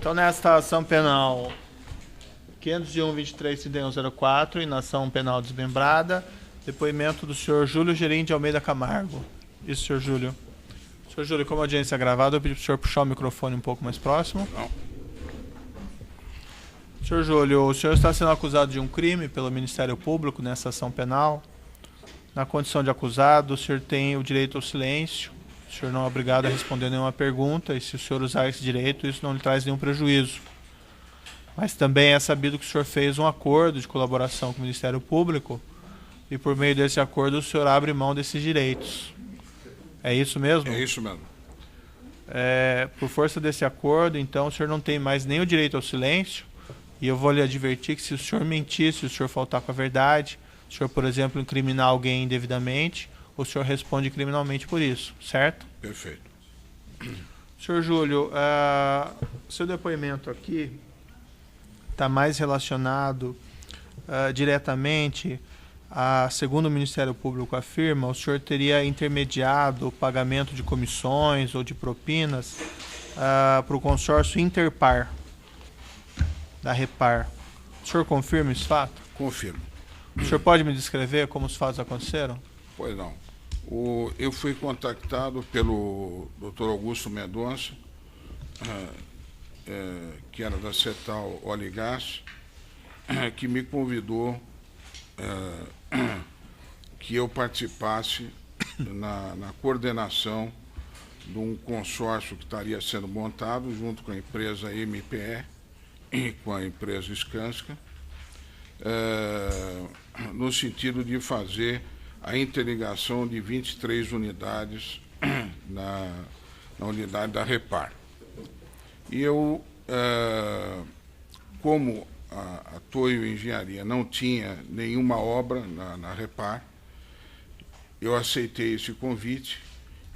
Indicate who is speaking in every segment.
Speaker 1: Então, nesta ação penal 501-23-3104, em ação penal desmembrada, depoimento do senhor Júlio Gerim de Almeida Camargo. Isso, senhor Júlio. Senhor Júlio, como a audiência é gravada, eu pedi para o senhor puxar o microfone um pouco mais próximo.
Speaker 2: Não.
Speaker 1: Senhor Júlio, o senhor está sendo acusado de um crime pelo Ministério Público nessa ação penal. Na condição de acusado, o senhor tem o direito ao silêncio. O senhor não é obrigado a responder nenhuma pergunta, e se o senhor usar esse direito, isso não lhe traz nenhum prejuízo. Mas também é sabido que o senhor fez um acordo de colaboração com o Ministério Público, e por meio desse acordo o senhor abre mão desses direitos. É isso mesmo?
Speaker 2: É isso mesmo.
Speaker 1: Por força desse acordo, então, o senhor não tem mais nem o direito ao silêncio, e eu vou lhe advertir que se o senhor mentir, se o senhor faltar com a verdade, se o senhor, por exemplo, incriminar alguém indevidamente, o senhor responde criminalmente por isso, certo?
Speaker 2: Perfeito.
Speaker 1: Senhor Júlio, seu depoimento aqui está mais relacionado diretamente a, segundo o Ministério Público afirma, o senhor teria intermediado o pagamento de comissões ou de propinas para o consórcio Interpar, da Repar. O senhor confirma esse fato?
Speaker 2: Confirmo.
Speaker 1: O senhor pode me descrever como os fatos aconteceram?
Speaker 2: Pois não. Eu fui contactado pelo Dr. Augusto Mendonça, que era da Cetal Oligás, que me convidou que eu participasse na coordenação de um consórcio que estaria sendo montado junto com a empresa MPE e com a empresa Skanska, no sentido de fazer a interligação de 23 unidades na unidade da Repar. E eu, como a Toyo Engenharia não tinha nenhuma obra na Repar, eu aceitei esse convite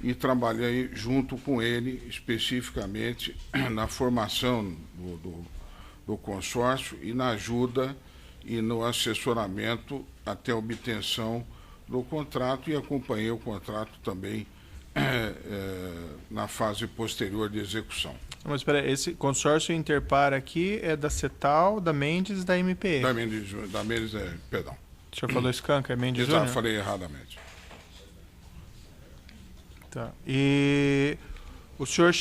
Speaker 2: e trabalhei junto com ele, especificamente na formação do consórcio e na ajuda e no assessoramento até a obtenção do contrato, e acompanhei o contrato também na fase posterior de execução.
Speaker 1: Mas espera aí, esse consórcio Interpar aqui é da Cetal, da Mendes e da MPE?
Speaker 2: Da Mendes, perdão.
Speaker 1: O senhor falou Skanska, é Mendes
Speaker 2: Exato,
Speaker 1: Júnior?
Speaker 2: falei erradamente.
Speaker 1: Tá. E o senhor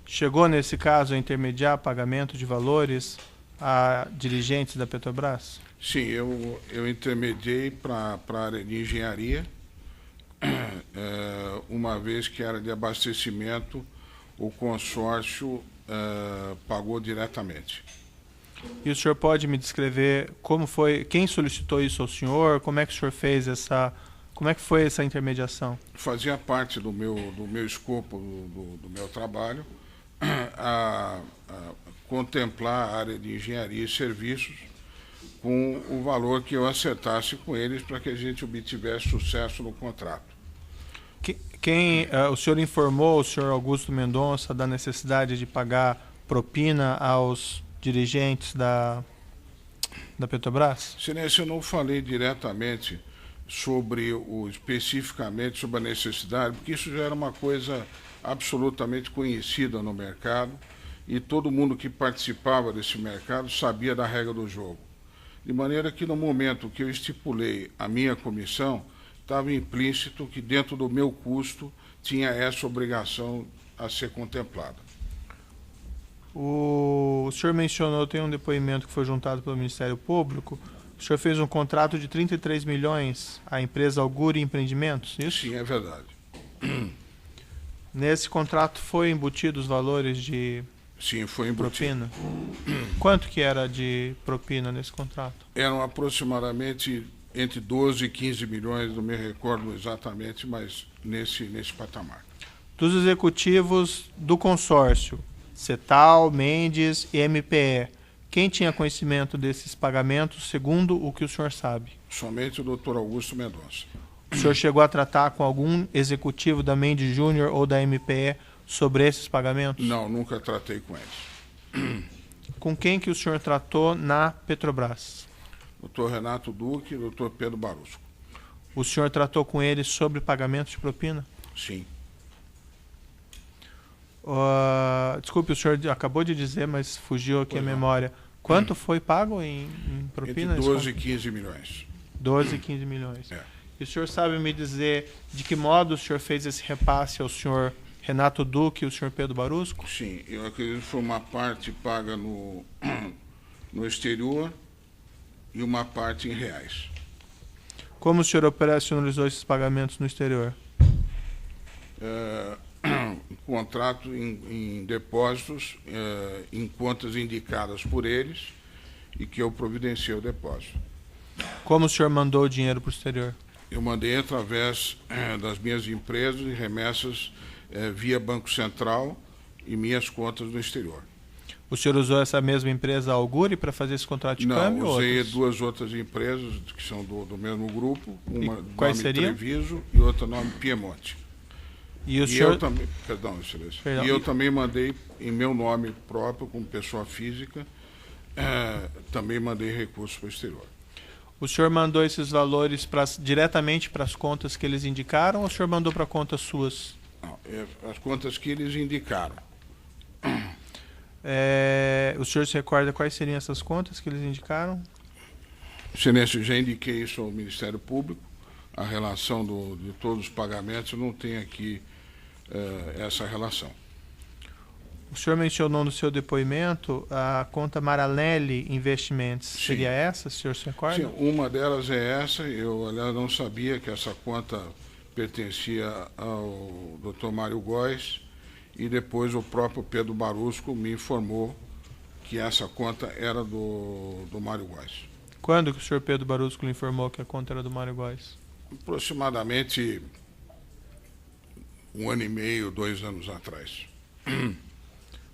Speaker 1: chegou, nesse caso, a intermediar pagamento de valores a dirigentes da Petrobras?
Speaker 2: Sim, eu intermediei para a área de engenharia, uma vez que era de abastecimento, o consórcio pagou diretamente.
Speaker 1: E o senhor pode me descrever como foi, quem solicitou isso ao senhor, como é que o senhor fez como é que foi essa intermediação?
Speaker 2: Fazia parte do meu escopo, do meu trabalho, a contemplar a área de engenharia e serviços com o valor que eu acertasse com eles para que a gente obtivesse sucesso no contrato.
Speaker 1: O senhor informou o senhor Augusto Mendonça da necessidade de pagar propina aos dirigentes da Petrobras?
Speaker 2: Silêncio, eu não falei diretamente especificamente sobre a necessidade, porque isso já era uma coisa absolutamente conhecida no mercado e todo mundo que participava desse mercado sabia da regra do jogo. De maneira que no momento que eu estipulei a minha comissão, estava implícito que dentro do meu custo tinha essa obrigação a ser contemplada.
Speaker 1: O senhor mencionou, tem um depoimento que foi juntado pelo Ministério Público, o senhor fez um contrato de 33 milhões à empresa Auguri Empreendimentos, isso?
Speaker 2: Sim, é verdade.
Speaker 1: Nesse contrato foi embutido os valores de
Speaker 2: Sim, foi embutido.
Speaker 1: propina? Quanto que era de propina nesse contrato?
Speaker 2: Eram aproximadamente entre 12 e 15 milhões, não me recordo exatamente, mas nesse patamar.
Speaker 1: Dos executivos do consórcio, Cetal, Mendes e MPE, quem tinha conhecimento desses pagamentos, segundo o que o senhor sabe?
Speaker 2: Somente o Dr. Augusto Mendonça.
Speaker 1: O senhor chegou a tratar com algum executivo da Mendes Júnior ou da MPE sobre esses pagamentos?
Speaker 2: Não, nunca tratei com eles.
Speaker 1: Com quem que o senhor tratou na Petrobras?
Speaker 2: Dr. Renato Duque e Dr. Pedro Barusco.
Speaker 1: O senhor tratou com eles sobre pagamento de propina?
Speaker 2: Sim.
Speaker 1: Desculpe, o senhor acabou de dizer, mas fugiu aqui a memória. Quanto foi pago em propina?
Speaker 2: Entre 12 e 15 milhões.
Speaker 1: 12 e 15 milhões.
Speaker 2: É.
Speaker 1: E o senhor sabe me dizer de que modo o senhor fez esse repasse ao senhor Renato Duque e o senhor Pedro Barusco?
Speaker 2: Sim, eu acredito que foi uma parte paga no exterior e uma parte em reais.
Speaker 1: Como o senhor operacionalizou esses pagamentos no exterior?
Speaker 2: Contrato em depósitos, em contas indicadas por eles e que eu providenciei o depósito.
Speaker 1: Como o senhor mandou o dinheiro para o exterior?
Speaker 2: Eu mandei através das minhas empresas e remessas via Banco Central e minhas contas no exterior.
Speaker 1: O senhor usou essa mesma empresa Auguri para fazer esse contrato de câmbio?
Speaker 2: Não, usei
Speaker 1: outros?
Speaker 2: duas outras empresas que são do mesmo grupo, uma
Speaker 1: quais
Speaker 2: nome
Speaker 1: seriam?
Speaker 2: Treviso e outra nome Piemonte.
Speaker 1: E o senhor...
Speaker 2: eu também, perdão, excelência.
Speaker 1: Perdão.
Speaker 2: E eu também mandei em meu nome próprio, como pessoa física, também mandei recursos para o exterior.
Speaker 1: O senhor mandou esses valores diretamente para as contas que eles indicaram ou o senhor mandou para contas suas?
Speaker 2: Não, as contas que eles indicaram.
Speaker 1: O senhor se recorda quais seriam essas contas que eles indicaram?
Speaker 2: Excelência, já indiquei isso ao Ministério Público, a relação de todos os pagamentos, eu não tenho aqui essa relação.
Speaker 1: O senhor mencionou no seu depoimento a conta Maranelli Investimentos.
Speaker 2: Sim.
Speaker 1: Seria essa, o senhor se recorda?
Speaker 2: Sim, uma delas é essa, eu, aliás, não sabia que essa conta pertencia ao Dr. Mário Góes, e depois o próprio Pedro Barusco me informou que essa conta era do Mário Góes.
Speaker 1: Quando que o senhor Pedro Barusco lhe informou que a conta era do Mário Góes?
Speaker 2: Aproximadamente 1 ano e meio, 2 anos atrás.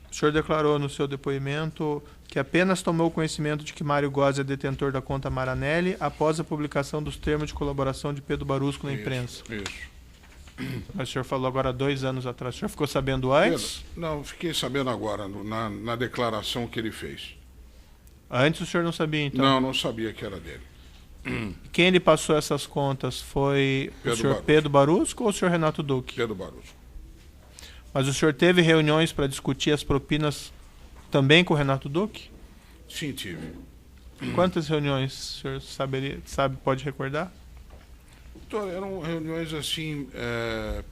Speaker 1: O senhor declarou no seu depoimento que apenas tomou conhecimento de que Mário Góes é detentor da conta Maranelli após a publicação dos termos de colaboração de Pedro Barusco na imprensa.
Speaker 2: Isso.
Speaker 1: Mas o senhor falou agora 2 anos atrás. O senhor ficou sabendo antes?
Speaker 2: Não, fiquei sabendo agora, na declaração que ele fez.
Speaker 1: Antes o senhor não sabia, então?
Speaker 2: Não sabia que era dele.
Speaker 1: Quem lhe passou essas contas foi o senhor
Speaker 2: Barusco.
Speaker 1: Pedro Barusco ou o senhor Renato Duque?
Speaker 2: Pedro Barusco.
Speaker 1: Mas o senhor teve reuniões para discutir as propinas também com o Renato Duque?
Speaker 2: Sim, tive.
Speaker 1: Quantas reuniões o senhor pode recordar?
Speaker 2: Doutor, eram reuniões assim,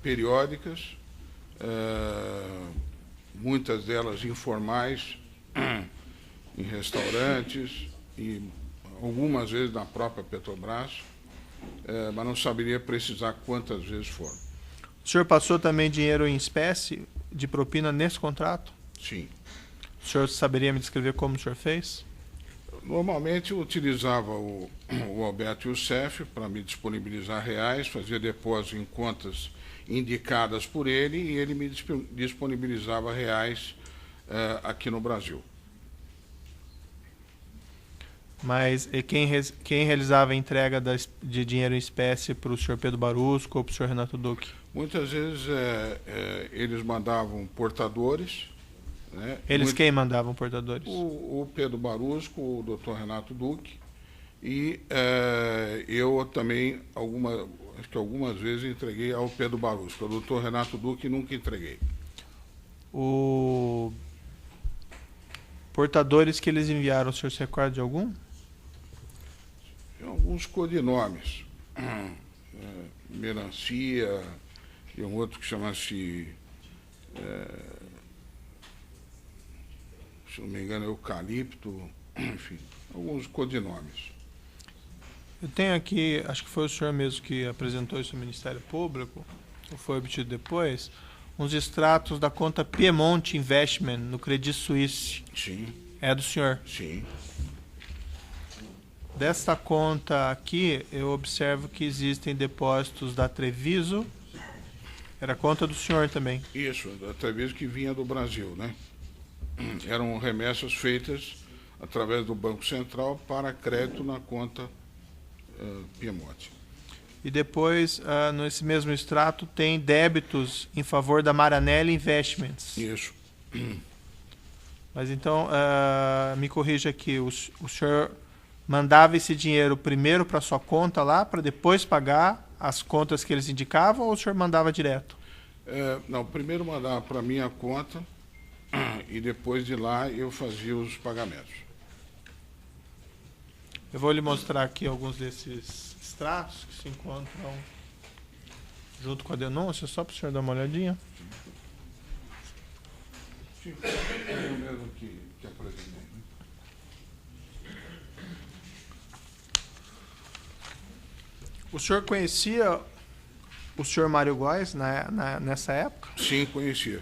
Speaker 2: periódicas, muitas delas informais, em restaurantes, e algumas vezes na própria Petrobras, mas não saberia precisar quantas vezes foram.
Speaker 1: O senhor passou também dinheiro em espécie de propina nesse contrato?
Speaker 2: Sim.
Speaker 1: O senhor saberia me descrever como o senhor fez?
Speaker 2: Normalmente eu utilizava o Alberto Youssef para me disponibilizar reais, fazia depósito em contas indicadas por ele e ele me disponibilizava reais aqui no Brasil.
Speaker 1: Mas quem realizava a entrega de dinheiro em espécie para o senhor Pedro Barusco ou para o senhor Renato Duque?
Speaker 2: Muitas vezes eles mandavam portadores. Né?
Speaker 1: Quem mandavam portadores?
Speaker 2: O Pedro Barusco, o Dr. Renato Duque, e eu também, acho que algumas vezes entreguei ao Pedro Barusco. O Dr. Renato Duque nunca entreguei.
Speaker 1: O portadores que eles enviaram, o senhor se recorda de algum?
Speaker 2: Tem alguns codinomes. Melancia, e um outro que chama-se... se não me engano, eucalipto, enfim, alguns codinomes.
Speaker 1: Eu tenho aqui, acho que foi o senhor mesmo que apresentou isso ao Ministério Público, ou foi obtido depois, uns extratos da conta Piemonte Investment, no Credit Suisse.
Speaker 2: Sim.
Speaker 1: É do senhor?
Speaker 2: Sim.
Speaker 1: Desta conta aqui, eu observo que existem depósitos da Treviso. Era a conta do senhor também.
Speaker 2: Isso, da Treviso que vinha do Brasil, né? Eram remessas feitas através do Banco Central para crédito na conta Piemonte.
Speaker 1: E depois, nesse mesmo extrato, tem débitos em favor da Maranelli Investments.
Speaker 2: Isso.
Speaker 1: Mas então, me corrija aqui, o senhor mandava esse dinheiro primeiro para sua conta lá, para depois pagar as contas que eles indicavam, ou o senhor mandava direto?
Speaker 2: Não, primeiro mandava para a minha conta, e depois de lá eu fazia os pagamentos.
Speaker 1: Eu vou lhe mostrar aqui alguns desses extratos que se encontram junto com a denúncia, só para o senhor dar uma olhadinha.
Speaker 2: Sim, é o mesmo que apresentei.
Speaker 1: O senhor conhecia o senhor Mário Góes nessa época?
Speaker 2: Sim, conhecia.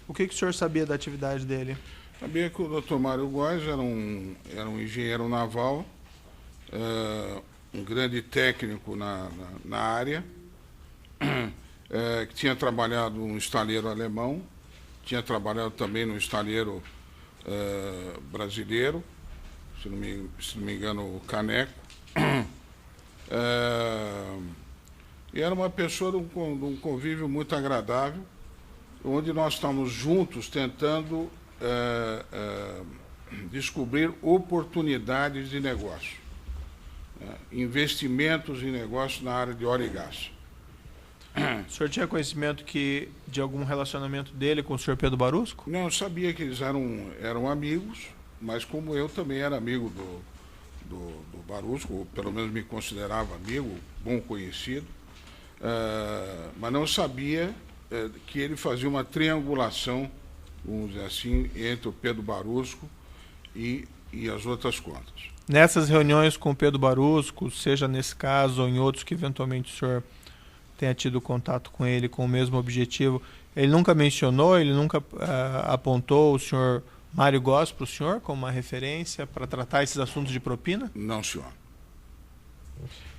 Speaker 1: O que o senhor sabia da atividade dele?
Speaker 2: Sabia que o Dr. Mário Góes era um engenheiro naval, um grande técnico na área, que tinha trabalhado no estaleiro alemão, tinha trabalhado também no estaleiro brasileiro, se não me engano, o Caneco. E era uma pessoa de um convívio muito agradável, onde nós estamos juntos tentando descobrir oportunidades de negócio, investimentos em negócio na área de óleo e gás.
Speaker 1: O senhor tinha conhecimento de algum relacionamento dele com o senhor Pedro Barusco?
Speaker 2: Não, eu sabia que eles eram amigos, mas como eu também era amigo do Barusco, ou pelo menos me considerava amigo, bom conhecido, mas não sabia que ele fazia uma triangulação, vamos dizer assim, entre o Pedro Barusco e as outras contas.
Speaker 1: Nessas reuniões com o Pedro Barusco, seja nesse caso ou em outros que eventualmente o senhor tenha tido contato com ele com o mesmo objetivo, ele nunca mencionou, ele nunca apontou o senhor Mário Góes para o senhor como uma referência para tratar esses assuntos de propina?
Speaker 2: Não, senhor.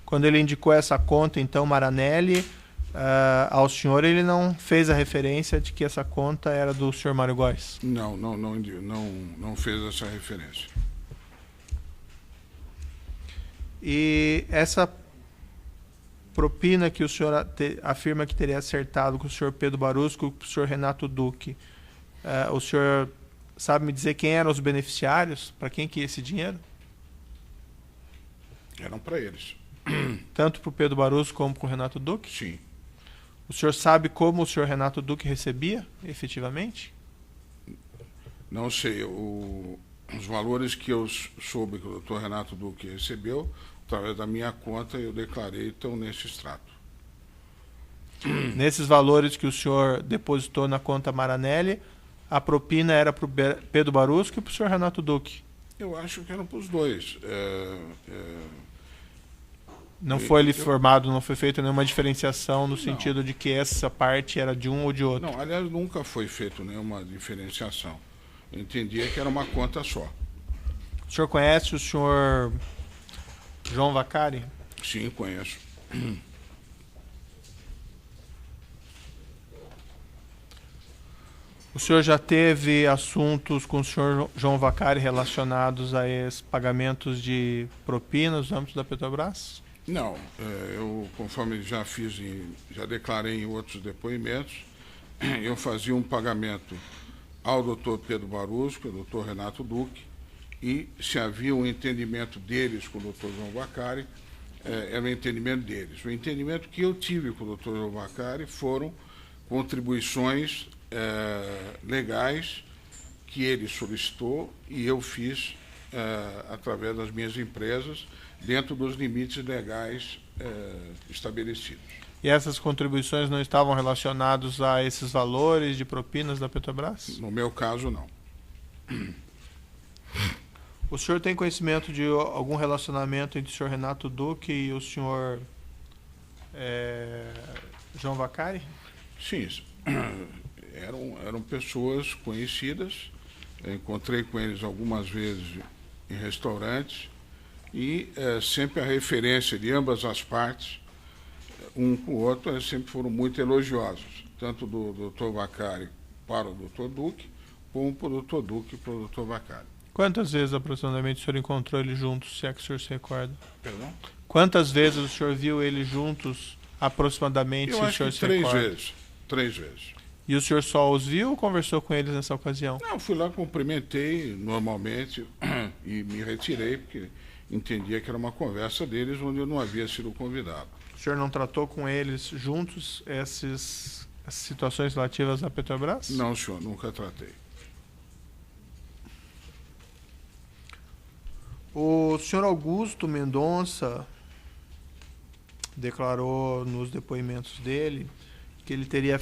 Speaker 1: Quando ele indicou essa conta, então, Maranelli, ao senhor, ele não fez a referência de que essa conta era do senhor Mário Góes?
Speaker 2: Não fez essa referência.
Speaker 1: E essa propina que o senhor afirma que teria acertado com o senhor Pedro Barusco e com o senhor Renato Duque, o senhor sabe me dizer quem eram os beneficiários? Para quem que ia esse dinheiro?
Speaker 2: Eram para eles.
Speaker 1: Tanto para o Pedro Barusco como para o Renato Duque?
Speaker 2: Sim.
Speaker 1: O senhor sabe como o senhor Renato Duque recebia, efetivamente?
Speaker 2: Não sei. Os valores que eu soube que o Dr. Renato Duque recebeu, através da minha conta, eu declarei, estão nesse extrato.
Speaker 1: Nesses valores que o senhor depositou na conta Maranelli, a propina era para o Pedro Barusco e para o senhor Renato Duque?
Speaker 2: Eu acho que eram para os dois.
Speaker 1: Não foi feita nenhuma diferenciação no sentido de que essa parte era de um ou de outro?
Speaker 2: Não, aliás, nunca foi feita nenhuma diferenciação. Eu entendia que era uma conta só.
Speaker 1: O senhor conhece o senhor João Vacari?
Speaker 2: Sim, conheço.
Speaker 1: O senhor já teve assuntos com o senhor João Vacari relacionados a esses pagamentos de propinas no âmbito da Petrobras?
Speaker 2: Não, eu, conforme já declarei em outros depoimentos, eu fazia um pagamento ao doutor Pedro Barusco, ao doutor Renato Duque, e se havia um entendimento deles com o doutor João Vacari, era o entendimento deles. O entendimento que eu tive com o doutor João Vacari foram contribuições legais que ele solicitou e eu fiz através das minhas empresas, dentro dos limites legais estabelecidos.
Speaker 1: E essas contribuições não estavam relacionadas a esses valores de propinas da Petrobras?
Speaker 2: No meu caso, não.
Speaker 1: O senhor tem conhecimento de algum relacionamento entre o senhor Renato Duque e o senhor João Vacari?
Speaker 2: Sim, eram pessoas conhecidas. Eu encontrei com eles algumas vezes em restaurantes e sempre a referência de ambas as partes, um com o outro, eles sempre foram muito elogiosos, tanto do Dr. Vacari para o Dr. Duque, como para o Dr. Duque para o Dr. Vacari.
Speaker 1: Quantas vezes aproximadamente o senhor encontrou eles juntos, se é que o senhor se recorda?
Speaker 2: Perdão?
Speaker 1: Quantas vezes o senhor viu eles juntos, aproximadamente, se o senhor se recorda?
Speaker 2: Três vezes.
Speaker 1: E o senhor só os viu ou conversou com eles nessa ocasião?
Speaker 2: Não, fui lá, cumprimentei normalmente e me retirei, porque entendia que era uma conversa deles onde eu não havia sido convidado.
Speaker 1: O senhor não tratou com eles juntos essas situações relativas à Petrobras?
Speaker 2: Não, senhor, nunca tratei.
Speaker 1: O senhor Augusto Mendonça declarou nos depoimentos dele que ele teria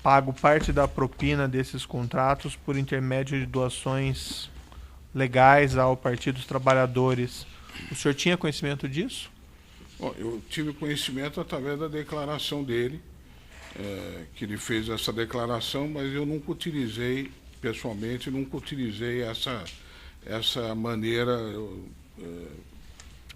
Speaker 1: pago parte da propina desses contratos por intermédio de doações legais ao Partido dos Trabalhadores. O senhor tinha conhecimento disso?
Speaker 2: Bom, eu tive conhecimento através da declaração dele, que ele fez essa declaração, mas eu nunca utilizei, pessoalmente, essa maneira.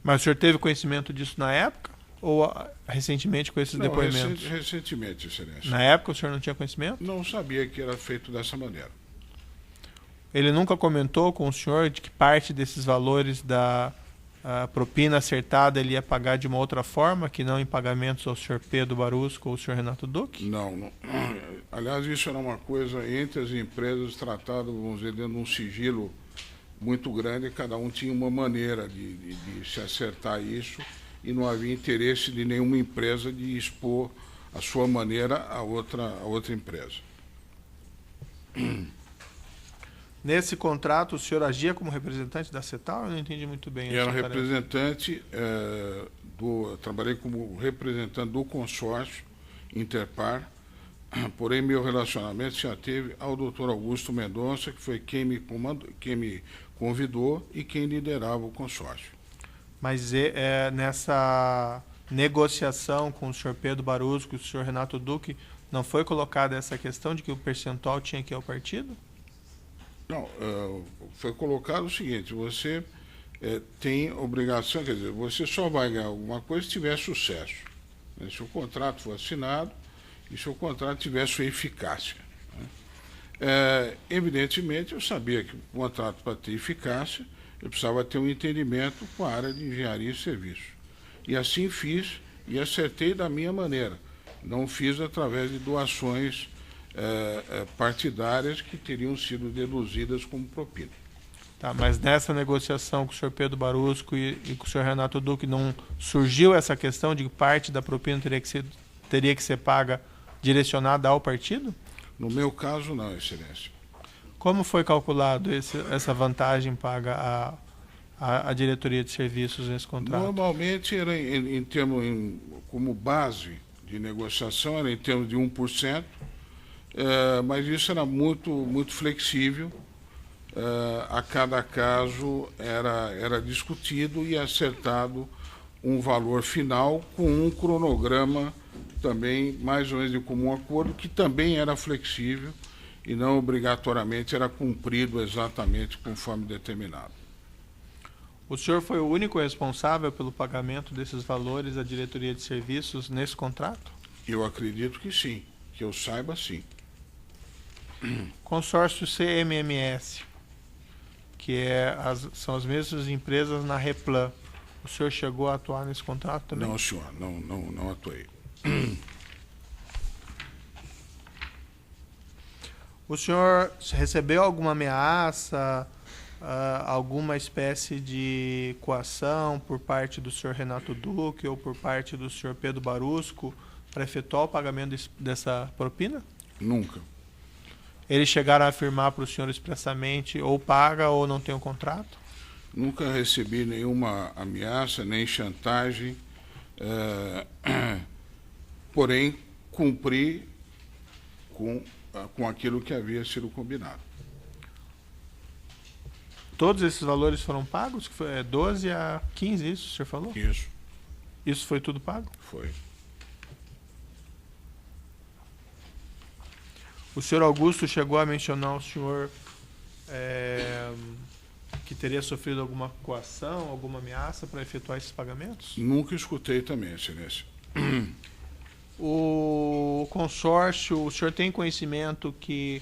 Speaker 1: Mas o senhor teve conhecimento disso na época? Ou recentemente com esses depoimentos?
Speaker 2: Recentemente, Excelência.
Speaker 1: Na época o senhor não tinha conhecimento?
Speaker 2: Não sabia que era feito dessa maneira.
Speaker 1: Ele nunca comentou com o senhor de que parte desses valores da propina acertada ele ia pagar de uma outra forma, que não em pagamentos ao senhor Pedro Barusco ou ao senhor Renato Duque?
Speaker 2: Não. Aliás, isso era uma coisa entre as empresas tratada, vamos dizer, dentro de um sigilo muito grande, cada um tinha uma maneira de se acertar isso, e não havia interesse de nenhuma empresa de expor a sua maneira a outra empresa.
Speaker 1: Nesse contrato, o senhor agia como representante da CETAL? Eu não entendi muito bem.
Speaker 2: Era representante, trabalhei como representante do consórcio Interpar, porém meu relacionamento já teve ao doutor Augusto Mendonça, que foi quem me convidou e quem liderava o consórcio.
Speaker 1: Mas nessa negociação com o senhor Pedro Barusco e o senhor Renato Duque, não foi colocada essa questão de que o percentual tinha que ir ao partido?
Speaker 2: Não, foi colocado o seguinte: você tem obrigação, quer dizer, você só vai ganhar alguma coisa se tiver sucesso, né? Se o contrato for assinado e se o contrato tiver sua eficácia, né? Evidentemente, eu sabia que o contrato, para ter eficácia, eu precisava ter um entendimento com a área de engenharia e serviços. E assim fiz e acertei da minha maneira. Não fiz através de doações partidárias que teriam sido deduzidas como propina.
Speaker 1: Tá, mas nessa negociação com o senhor Pedro Barusco e com o senhor Renato Duque, não surgiu essa questão de que parte da propina teria que ser paga direcionada ao partido?
Speaker 2: No meu caso, não, Excelência.
Speaker 1: Como foi calculado essa vantagem paga à diretoria de serviços nesse contrato?
Speaker 2: Normalmente era como base de negociação, era em termos de 1%, mas isso era muito flexível. A cada caso era discutido e acertado um valor final com um cronograma também mais ou menos de comum acordo, que também era flexível e não obrigatoriamente era cumprido exatamente conforme determinado.
Speaker 1: O senhor foi o único responsável pelo pagamento desses valores à diretoria de serviços nesse contrato?
Speaker 2: Eu acredito que sim, que eu saiba, sim.
Speaker 1: Consórcio CMMS, que são as mesmas empresas na Replan. O senhor chegou a atuar nesse contrato também?
Speaker 2: Não, senhor, não atuei.
Speaker 1: O senhor recebeu alguma ameaça, alguma espécie de coação por parte do senhor Renato Duque ou por parte do senhor Pedro Barusco para efetuar o pagamento dessa propina?
Speaker 2: Nunca.
Speaker 1: Eles chegaram a afirmar para o senhor expressamente ou paga ou não tem um contrato?
Speaker 2: Nunca recebi nenhuma ameaça, nem chantagem, porém cumpri com aquilo que havia sido combinado.
Speaker 1: Todos esses valores foram pagos? Que foi 12 a 15, isso o senhor falou?
Speaker 2: Isso.
Speaker 1: Isso foi tudo pago?
Speaker 2: Foi.
Speaker 1: O senhor Augusto chegou a mencionar ao senhor que teria sofrido alguma coação, alguma ameaça para efetuar esses pagamentos?
Speaker 2: Nunca escutei também, Excelência.
Speaker 1: O consórcio, o senhor tem conhecimento que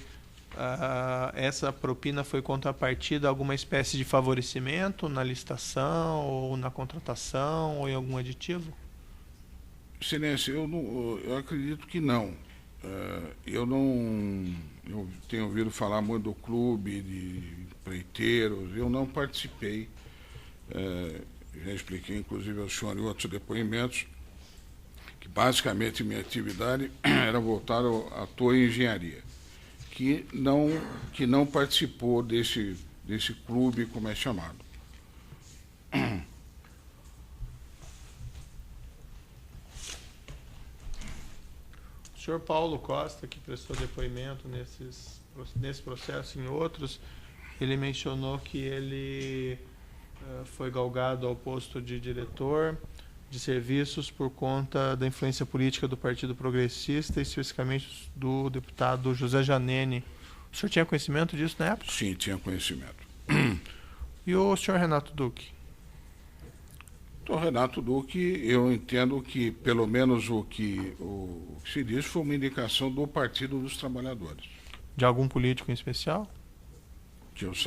Speaker 1: essa propina foi contrapartida a alguma espécie de favorecimento na licitação ou na contratação ou em algum aditivo?
Speaker 2: Excelência, eu acredito que não. Eu tenho ouvido falar muito do clube de empreiteiros, eu não participei, já expliquei inclusive ao senhor em outros depoimentos, que basicamente minha atividade era voltada à Torre Engenharia, que não participou desse clube, como é chamado.
Speaker 1: O senhor Paulo Costa, que prestou depoimento nesse processo e em outros, ele mencionou que ele foi galgado ao posto de diretor de serviços por conta da influência política do Partido Progressista, especificamente do deputado José Janene. O senhor tinha conhecimento disso na época?
Speaker 2: Sim, tinha conhecimento.
Speaker 1: E o senhor Renato Duque?
Speaker 2: Então, Renato Duque, eu entendo que, pelo menos o que se diz, foi uma indicação do Partido dos Trabalhadores.
Speaker 1: De algum político em especial?
Speaker 2: Que eu saiba.